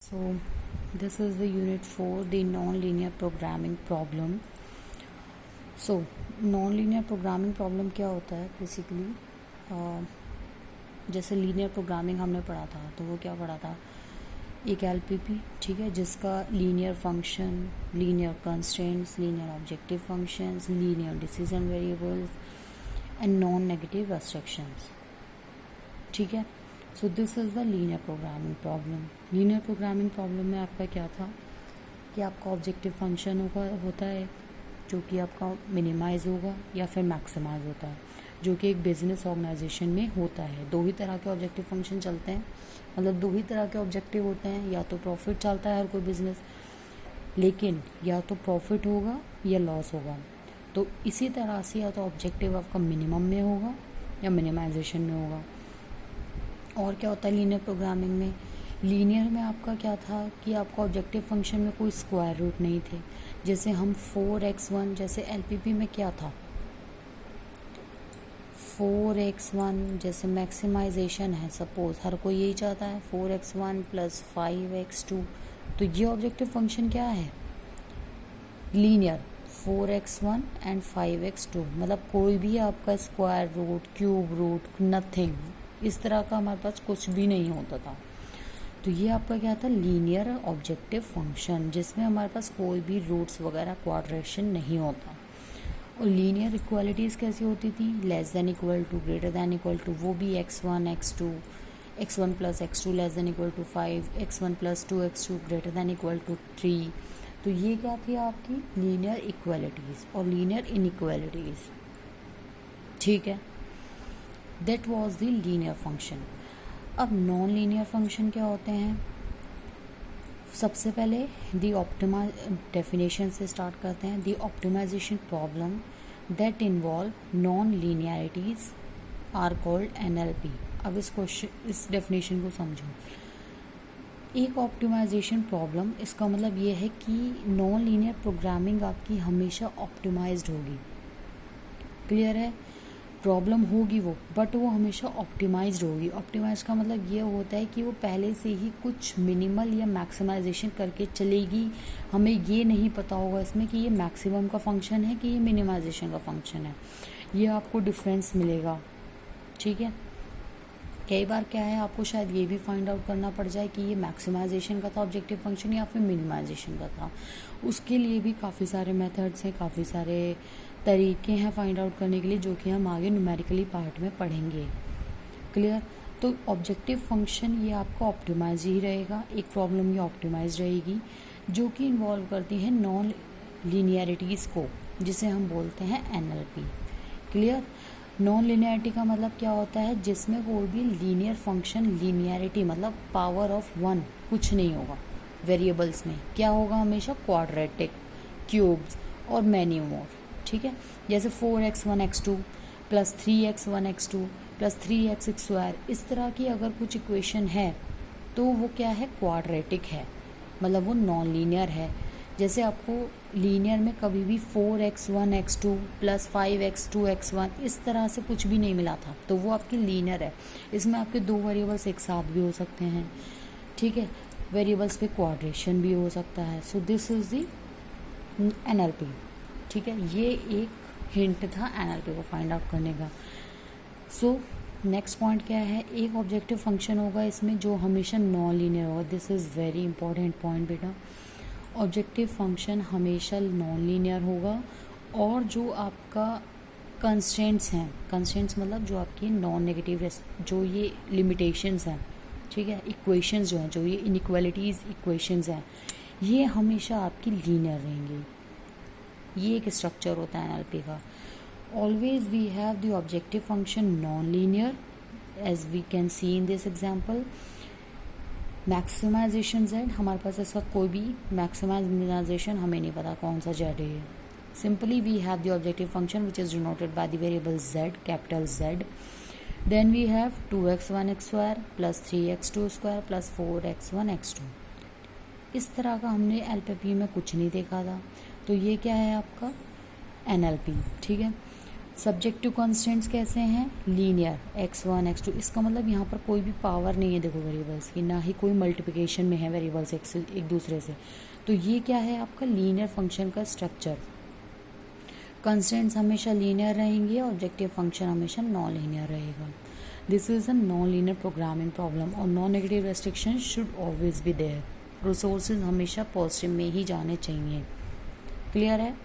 So this is the unit 4, the non-linear programming problem. So non-linear programming problem क्या होता है basically, जैसे linear programming हमने पढ़ा था तो वो क्या पढ़ा था, एक एलपीपी, ठीक है, जिसका linear function, linear constraints, linear objective functions, linear decision variables and non negative restrictions, ठीक है. So this is the linear programming problem. Linear programming problem में आपका क्या था कि आपका ऑब्जेक्टिव फंक्शन होता है जो कि आपका मिनिमाइज होगा या फिर मैक्सिमाइज होता है, जो कि एक बिजनेस ऑर्गेनाइजेशन में होता है. दो ही तरह के ऑब्जेक्टिव फंक्शन चलते हैं, मतलब दो ही तरह के ऑब्जेक्टिव होते हैं. या तो प्रॉफिट चलता है हर कोई बिजनेस, लेकिन या तो प्रॉफिट होगा या लॉस होगा. तो इसी तरह से या तो ऑब्जेक्टिव आपका मिनिमम में होगा या मिनिमाइजेशन में होगा. और क्या होता है लीनियर प्रोग्रामिंग में, लीनियर में आपका क्या था कि आपका ऑब्जेक्टिव फंक्शन में कोई स्क्वायर रूट नहीं थे. जैसे हम 4x1, जैसे एलपीपी में क्या था 4x1, जैसे मैक्सिमाइजेशन है, सपोज हर कोई यही चाहता है 4x1 प्लस 5x2. तो ये ऑब्जेक्टिव फंक्शन क्या है, लीनियर, 4x1 एंड 5x2. मतलब कोई भी आपका square root, cube root, nothing, इस तरह का हमारे पास कुछ भी नहीं होता था. तो ये आपका क्या था, लीनियर ऑब्जेक्टिव फंक्शन, जिसमें हमारे पास कोई भी रूट्स वगैरह क्वाड्रेशन नहीं होता. और लीनियर इक्वालिटीज़ कैसी होती थी, less than equal to, greater than equal to, वो भी x1 x2, x1 plus x2 less than equal to 5, x1 plus 2x2 greater than equal to 3. तो ये क्या थी आपकी लीनियर इक्वालिटीज़ और लीनियर इनइक्वालिटीज़, ठीक है. That was the linear function. अब नॉन लीनियर फंक्शन क्या होते हैं, सबसे पहले डेफिनेशन से स्टार्ट करते हैं. The optimization problem that involve non linearities are called NLP. अब इस डेफिनेशन को समझो. एक ऑप्टिमाइजेशन प्रॉब्लम, इसका मतलब ये है कि नॉन लीनियर प्रोग्रामिंग आपकी हमेशा ऑप्टिमाइज्ड होगी. क्लियर है, प्रॉब्लम होगी वो, बट वो हमेशा ऑप्टिमाइज्ड होगी. ऑप्टिमाइज का मतलब ये होता है कि वो पहले से ही कुछ मिनिमल या मैक्सिमाइजेशन करके चलेगी. हमें ये नहीं पता होगा इसमें कि ये मैक्सिमम का फंक्शन है कि ये मिनिमाइजेशन का फंक्शन है. ये आपको डिफरेंस मिलेगा, ठीक है. कई बार क्या है, आपको शायद ये भी फाइंड आउट करना पड़ जाए कि ये मैक्सिमाइजेशन का था ऑब्जेक्टिव फंक्शन या फिर मिनिमाइजेशन का था. उसके लिए भी काफ़ी सारे मेथड्स हैं, काफ़ी सारे तरीके हैं फाइंड आउट करने के लिए, जो कि हम आगे न्यूमेरिकली पार्ट में पढ़ेंगे. क्लियर. तो ऑब्जेक्टिव फंक्शन ये आपका ऑप्टिमाइज ही रहेगा. एक प्रॉब्लम ये ऑप्टिमाइज रहेगी जो कि इन्वॉल्व करती है नॉन लीनियरिटीज़ को, जिसे हम बोलते हैं एनएलपी. क्लियर. नॉन लीनियरिटी का मतलब क्या होता है, जिसमें कोई भी लीनियर फंक्शन, लीनियरिटी मतलब पावर ऑफ 1 कुछ नहीं होगा. वेरिएबल्स में क्या होगा, हमेशा क्वाड्रेटिक, क्यूब्स और मैनी मोर, ठीक है. जैसे 4x1 x2 plus 3x1 x2 plus 3x square, इस तरह की अगर कुछ इक्वेशन है तो वो क्या है, क्वाड्रेटिक है, मतलब वो नॉन लीनियर है. जैसे आपको लीनियर में कभी भी 4x1 x2 plus 5x2 x1 इस तरह से कुछ भी नहीं मिला था, तो वो आपकी लीनियर है. इसमें आपके दो वेरिएबल्स एक साथ भी हो सकते हैं, ठीक है. वेरिएबल्स पे क्वाड्रेशन भी हो सकता है. So this is the NLP, ठीक है. ये एक हिंट था एनएलपी को फाइंड आउट करने का. सो नेक्स्ट पॉइंट क्या है, एक ऑब्जेक्टिव फंक्शन होगा इसमें जो हमेशा नॉन लीनियर होगा. This is very important point बेटा. ऑब्जेक्टिव फंक्शन हमेशा नॉन लीनियर होगा, और जो आपका कंस्ट्रेंट्स हैं, कंस्ट्रेंट्स मतलब जो आपकी नॉन नेगेटिव, जो ये लिमिटेशंस हैं, ठीक है, इक्वेशंस जो हैं, जो ये इनइक्वालिटीज़ इक्वेशंस हैं, ये हमेशा आपकी लीनियर रहेंगी. ये एक स्ट्रक्चर होता है एनएलपी का. Always we have the objective function non linear, as we can see in this example. Maximisation z, हमारे पास ऐसा कोई भी मैक्सिमाइजेशन हमें नहीं पता कौन सा जेड है. Simply we have the objective function which is denoted by the variable Z, capital Z. Then we have 2x1 x square plus 3x2 square plus 4x1 x2. इस तरह का हमने एलपीपी में कुछ नहीं देखा था. तो ये क्या है आपका एनएलपी, ठीक है. सब्जेक्टिव कॉन्स्टेंट्स कैसे हैं, लीनियर, x1 x2, इसका मतलब यहाँ पर कोई भी पावर नहीं है देखो वेरिएबल्स की, ना ही कोई मल्टीप्लिकेशन में है वेरिएबल्स एक दूसरे से, तो ये क्या है आपका लीनियर फंक्शन का स्ट्रक्चर। कंस्टेंट्स हमेशा लीनियर रहेंगे, ऑब्जेक्टिव फंक्शन हमेशा नॉन लीनियर रहेगा। This is a non linear programming problem और non negative restriction should always be there. Resources हमेशा पॉजिटिव में ही जाने चाहिए। क्लियर है।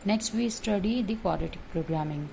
Next we study the quadratic programming.